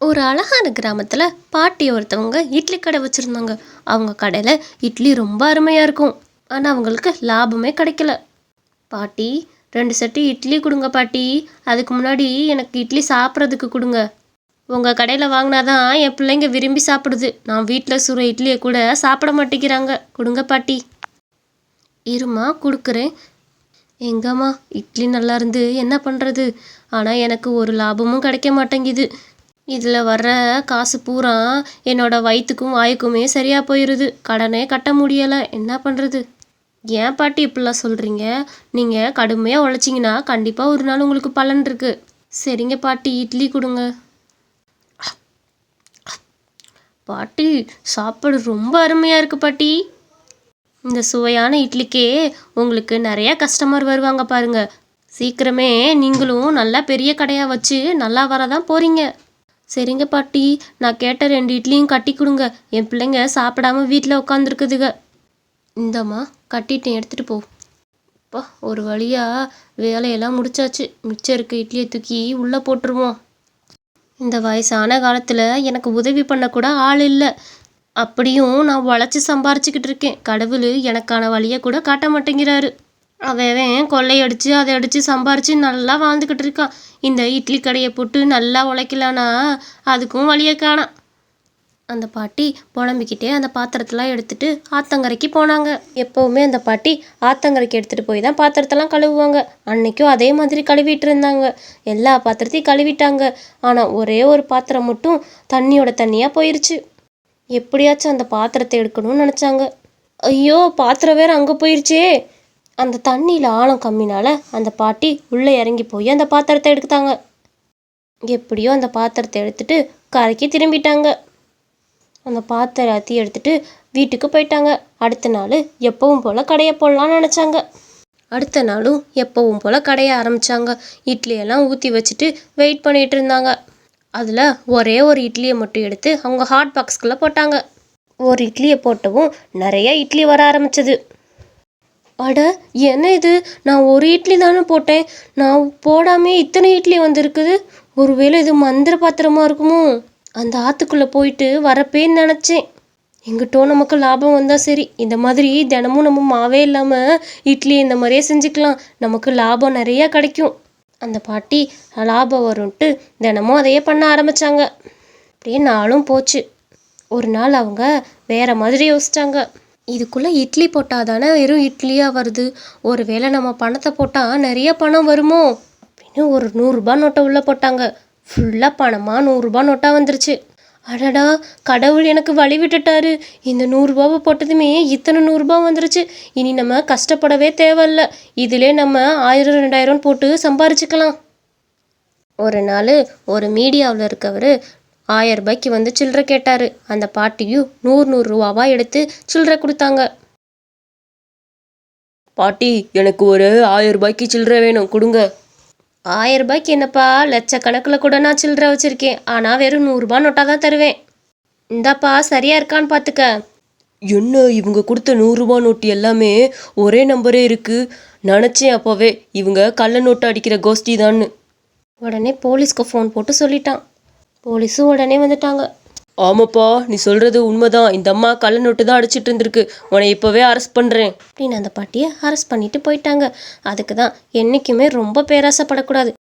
ஒரு அழகான கிராமத்தில் பாட்டி ஒருத்தவங்க இட்லி கடை வச்சுருந்தாங்க. அவங்க கடையில் இட்லி ரொம்ப அருமையாக இருக்கும். ஆனால் அவங்களுக்கு லாபமே கிடைக்கல. பாட்டி, 2 செட்டு இட்லி கொடுங்க பாட்டி. அதுக்கு முன்னாடி எனக்கு இட்லி சாப்பிட்றதுக்கு கொடுங்க. உங்கள் கடையில் வாங்கினாதான் என் பிள்ளைங்க விரும்பி சாப்பிடுது. நான் வீட்டில் சுடுற இட்லியை கூட சாப்பிட மாட்டேங்கிறாங்க. கொடுங்க பாட்டி. இருமா, கொடுக்குறேன். எங்கம்மா, இட்லி நல்லா இருந்து என்ன பண்ணுறது? ஆனால் எனக்கு ஒரு லாபமும் கிடைக்க மாட்டேங்குது. இதில் வர்ற காசு பூரா என்னோட வயிற்றுக்கும் வாய்க்குமே சரியாக போயிடுது. கடனே கட்ட முடியலை. என்ன பண்ணுறது? ஏன் பாட்டி இப்படிலாம் சொல்கிறீங்க? நீங்கள் கடுமையாக உழைச்சிங்கன்னா கண்டிப்பாக ஒரு நாள் உங்களுக்கு பலன் இருக்குது. சரிங்க பாட்டி, இட்லி கொடுங்க. பாட்டி, சாப்பாடு ரொம்ப அருமையாக இருக்குது பாட்டி. இந்த சுவையான இட்லிக்கே உங்களுக்கு நிறையா கஸ்டமர் வருவாங்க பாருங்க. சீக்கிரமே நீங்களும் நல்லா பெரிய கடையாக வச்சு நல்லா வரதான் போகிறீங்க. சரிங்க பாட்டி, நான் கேட்ட 2 இட்லியும் கட்டி கொடுங்க. என் பிள்ளைங்க சாப்பிடாம வீட்டில் உட்காந்துருக்குதுங்க. இந்தம்மா, கட்டிட்டேன், எடுத்துகிட்டு போ. இப்போ ஒரு வழியாக வேலையெல்லாம் முடிச்சாச்சு. மிச்சம் இருக்க இட்லியை தூக்கி உள்ளே போட்டுருவோம். இந்த வயசான காலத்தில் எனக்கு உதவி பண்ணக்கூட ஆள் இல்லை. அப்படியும் நான் உழைச்சி சம்பாரிச்சிக்கிட்டு இருக்கேன். கடவுள் எனக்கான வழியை கூட காட்ட மாட்டேங்கிறாரு. அவன் கொள்ளையடிச்சு அதை அடித்து சம்பாரித்து நல்லா வாழ்ந்துக்கிட்டு இருக்கான். இந்த இட்லி கடையை போட்டு நல்லா உழைக்கலான்னா அதுக்கும் வழியை காணாம். அந்த பாட்டி புலம்பிக்கிட்டே அந்த பாத்திரத்தெல்லாம் எடுத்துகிட்டு ஆத்தங்கரைக்கு போனாங்க. எப்போவுமே அந்த பாட்டி ஆத்தங்கரைக்கு எடுத்துகிட்டு போய் தான் பாத்திரத்தெல்லாம் கழுவுவாங்க. அன்னைக்கும் அதே மாதிரி கழுவிட்டு இருந்தாங்க. எல்லா பாத்திரத்தையும் கழுவிட்டாங்க. ஆனால் ஒரே ஒரு பாத்திரம் மட்டும் தண்ணியோட தண்ணியாக போயிடுச்சு. எப்படியாச்சும் அந்த பாத்திரத்தை எடுக்கணும்னு நினச்சாங்க. ஐயோ, பாத்திரம் வேறு அங்கே போயிடுச்சே! அந்த தண்ணியில் ஆழம் கம்மினால அந்த பாட்டி உள்ளே இறங்கி போய் அந்த பாத்திரத்தை எடுத்தாங்க. எப்படியோ அந்த பாத்திரத்தை எடுத்துட்டு கரைக்கு திரும்பிட்டாங்க. அந்த பாத்திரத்தையும் எடுத்துட்டு வீட்டுக்கு போயிட்டாங்க. அடுத்த நாள் எப்பவும் போல் கடையை போடலான்னு நினச்சாங்க. அடுத்த நாளும் எப்பவும் போல் கடையை ஆரம்பித்தாங்க. இட்லியெல்லாம் ஊற்றி வச்சுட்டு வெயிட் பண்ணிகிட்டு இருந்தாங்க. அதில் ஒரே ஒரு இட்லியை மட்டும் எடுத்து அவங்க ஹாட் பாக்ஸ்குள்ளே போட்டாங்க. ஒரு இட்லியை போட்டவும் நிறைய இட்லி வர ஆரம்பிச்சது. அட, என்ன இது? நான் ஒரு இட்லி தானே போட்டேன். நான் போடாமே இத்தனை இட்லி வந்திருக்குது. ஒருவேளை இது மந்திர பாத்திரமா இருக்குமோ? அந்த ஆற்றுக்குள்ளே போயிட்டு வரப்பேன்னு நினச்சேன். எங்கிட்டோ நமக்கு லாபம் வந்தால் சரி. இந்த மாதிரி தினமும் நம்ம மாவே இல்லாமல் இட்லி இந்த மாதிரியே செஞ்சுக்கலாம். நமக்கு லாபம் நிறையா கிடைக்கும். அந்த பாட்டி லாபம் வரும்ன்ட்டு தினமும் அதையே பண்ண ஆரம்பித்தாங்க. அப்படியே நாளும் போச்சு. ஒரு நாள் அவங்க வேறு மாதிரி யோசித்தாங்க. இதுக்குள்ளே இட்லி போட்டால் தானே வெறும் இட்லியாக வருது. ஒரு வேளை நம்ம பணத்தை போட்டால் நிறைய பணம் வருமோ அப்படின்னு ஒரு 100 ரூபாய் நோட்டை உள்ளே போட்டாங்க. ஃபுல்லாக பணமாக 100 ரூபாய் நோட்டாக வந்துருச்சு. அடடா, கடவுள் எனக்கு வழி விட்டுட்டாரு. இந்த 100 ரூபாவை போட்டதுமே இத்தனை 100 ரூபாய் வந்துருச்சு. இனி நம்ம கஷ்டப்படவே தேவையில்ல. இதிலே நம்ம 1000 2000 போட்டு சம்பாரிச்சுக்கலாம். ஒரு நாள் ஒரு மீடியாவில் இருக்கவர் 1000 ரூபாய்க்கு வந்து சில்லறை கேட்டார். அந்த பாட்டியும் 100 ரூபாவா எடுத்து சில்லறை கொடுத்தாங்க. பாட்டி, எனக்கு ஒரு 1000 ரூபாய்க்கு சில்லறை வேணும், கொடுங்க. 1000 ரூபாய்க்கு என்னப்பா, லட்சக்கணக்கில் கூட நான் சில்லறை வச்சுருக்கேன். ஆனால் வெறும் 100 ரூபாய் நோட்டாக தான் தருவேன். இந்தாப்பா, சரியாக இருக்கான்னு பார்த்துக்க. என்ன, இவங்க கொடுத்த 100 ரூபாய் நோட்டு எல்லாமே ஒரே நம்பரே இருக்குது. நினச்சேன் அப்போவே இவங்க கள்ள நோட்டு அடிக்கிற கோஷ்டி தான்னு. உடனே போலீஸ்க்கு ஃபோன் போட்டு சொல்லிட்டான். போலீஸும் உடனே வந்துட்டாங்க. ஆமாப்பா, நீ சொல்கிறது உண்மைதான். இந்த அம்மா கள்ள நோட்டு தான் அடிச்சிட்டு இருந்திருக்கு. உன்னை இப்போவே அரெஸ்ட் பண்ணுறேன் அப்படின்னு அந்த பாட்டியை அரெஸ்ட் பண்ணிட்டு போயிட்டாங்க. அதுக்கு தான் என்றைக்குமே ரொம்ப பேராசைப்படக்கூடாது.